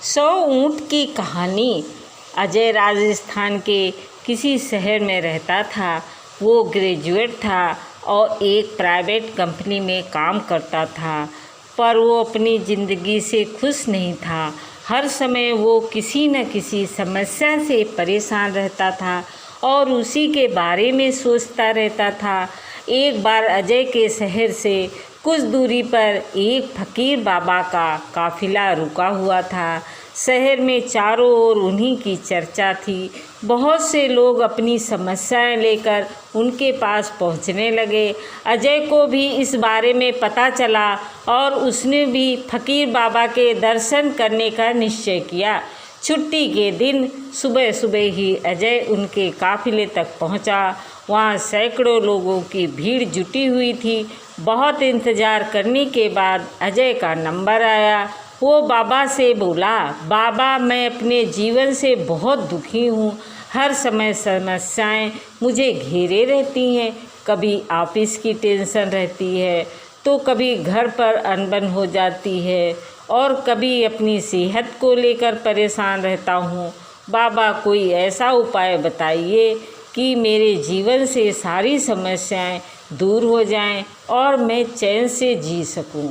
100 ऊँट की कहानी। अजय राजस्थान के किसी शहर में रहता था। वो ग्रेजुएट था और एक प्राइवेट कंपनी में काम करता था, पर वो अपनी ज़िंदगी से खुश नहीं था। हर समय वो किसी न किसी समस्या से परेशान रहता था और उसी के बारे में सोचता रहता था। एक बार अजय के शहर से कुछ दूरी पर एक फकीर बाबा का काफिला रुका हुआ था। शहर में चारों ओर उन्हीं की चर्चा थी। बहुत से लोग अपनी समस्याएं लेकर उनके पास पहुंचने लगे। अजय को भी इस बारे में पता चला और उसने भी फकीर बाबा के दर्शन करने का निश्चय किया। छुट्टी के दिन सुबह सुबह ही अजय उनके काफिले तक पहुंचा। वहां सैकड़ों लोगों की भीड़ जुटी हुई थी। बहुत इंतज़ार करने के बाद अजय का नंबर आया। वो बाबा से बोला, बाबा मैं अपने जीवन से बहुत दुखी हूँ। हर समय समस्याएं मुझे घेरे रहती हैं। कभी ऑफिस की टेंशन रहती है, तो कभी घर पर अनबन हो जाती है और कभी अपनी सेहत को लेकर परेशान रहता हूँ। बाबा कोई ऐसा उपाय बताइए कि मेरे जीवन से सारी समस्याएं दूर हो जाएं और मैं चैन से जी सकूं।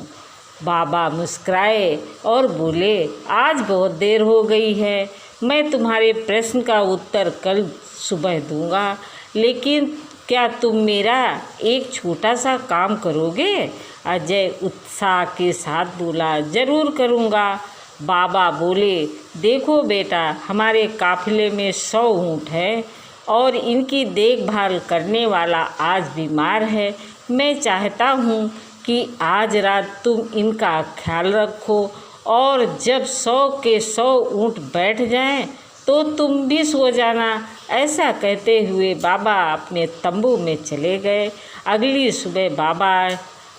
बाबा मुस्कुराए और बोले, आज बहुत देर हो गई है। मैं तुम्हारे प्रश्न का उत्तर कल सुबह दूंगा, लेकिन क्या तुम मेरा एक छोटा सा काम करोगे? अजय उत्साह के साथ बोला, जरूर करूँगा। बाबा बोले, देखो बेटा, हमारे काफिले में 100 ऊँट हैं और इनकी देखभाल करने वाला आज बीमार है। मैं चाहता हूँ कि आज रात तुम इनका ख्याल रखो और जब 100 के 100 ऊँट बैठ जाएं तो तुम भी सो जाना। ऐसा कहते हुए बाबा अपने तंबू में चले गए। अगली सुबह बाबा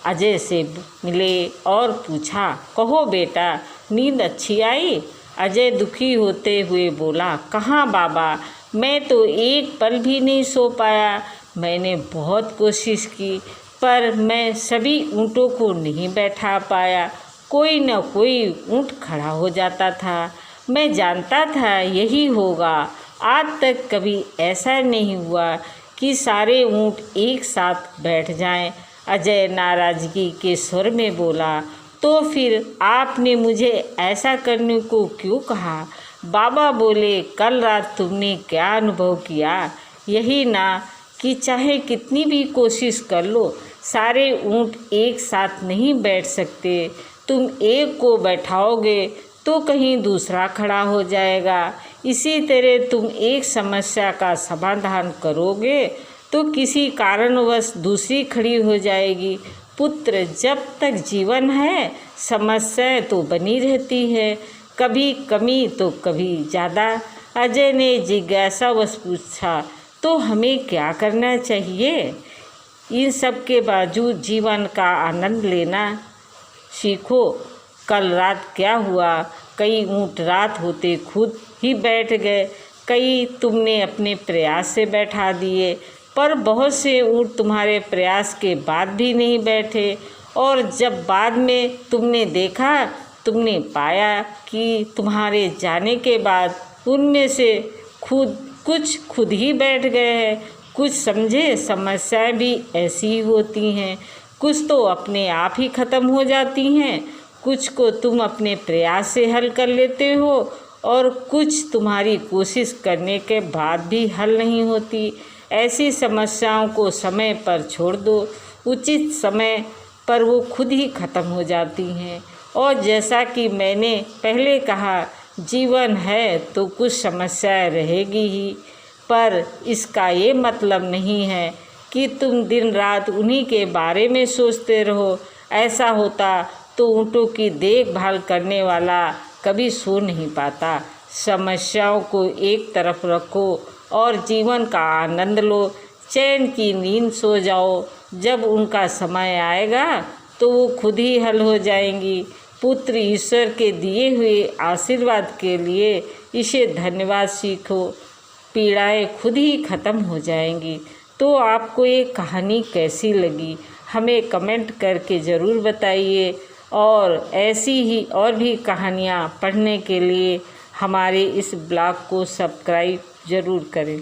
अजय से मिले और पूछा, कहो बेटा, नींद अच्छी आई? अजय दुखी होते हुए बोला, कहाँ बाबा, मैं तो एक पल भी नहीं सो पाया। मैंने बहुत कोशिश की, पर मैं सभी ऊँटों को नहीं बैठा पाया। कोई न कोई ऊँट खड़ा हो जाता था। मैं जानता था यही होगा। आज तक कभी ऐसा नहीं हुआ कि सारे ऊँट एक साथ बैठ जाएं। अजय नाराज़गी के स्वर में बोला, तो फिर आपने मुझे ऐसा करने को क्यों कहा? बाबा बोले, कल रात तुमने क्या अनुभव किया? यही ना कि चाहे कितनी भी कोशिश कर लो, सारे ऊँट एक साथ नहीं बैठ सकते। तुम एक को बैठाओगे तो कहीं दूसरा खड़ा हो जाएगा। इसी तरह तुम एक समस्या का समाधान करोगे तो किसी कारणवश दूसरी खड़ी हो जाएगी। पुत्र, जब तक जीवन है समस्याएं तो बनी रहती है, कभी कमी तो कभी ज़्यादा। अजय ने जिज्ञासावश पूछा, तो हमें क्या करना चाहिए? इन सब के बावजूद जीवन का आनंद लेना सीखो। कल रात क्या हुआ? कई ऊँट रात होते खुद ही बैठ गए, कई तुमने अपने प्रयास से बैठा दिए, पर बहुत से ऊँट तुम्हारे प्रयास के बाद भी नहीं बैठे। और जब बाद में तुमने देखा, तुमने पाया कि तुम्हारे जाने के बाद उनमें से कुछ खुद ही बैठ गए हैं। कुछ समझे, समस्याएं भी ऐसी ही होती हैं। कुछ तो अपने आप ही ख़त्म हो जाती हैं, कुछ को तुम अपने प्रयास से हल कर लेते हो और कुछ तुम्हारी कोशिश करने के बाद भी हल नहीं होती। ऐसी समस्याओं को समय पर छोड़ दो, उचित समय पर वो खुद ही ख़त्म हो जाती हैं। और जैसा कि मैंने पहले कहा, जीवन है तो कुछ समस्याएं रहेगी ही, पर इसका ये मतलब नहीं है कि तुम दिन रात उन्हीं के बारे में सोचते रहो। ऐसा होता तो ऊँटों की देखभाल करने वाला कभी सो नहीं पाता। समस्याओं को एक तरफ रखो और जीवन का आनंद लो। चैन की नींद सो जाओ। जब उनका समय आएगा तो वो खुद ही हल हो जाएंगी। पुत्र, ईश्वर के दिए हुए आशीर्वाद के लिए इसे धन्यवाद सीखो। पीड़ाएं खुद ही ख़त्म हो जाएंगी। तो आपको ये कहानी कैसी लगी, हमें कमेंट करके ज़रूर बताइए। और ऐसी ही और भी कहानियाँ पढ़ने के लिए हमारे इस ब्लॉग को सब्सक्राइब ज़रूर करें।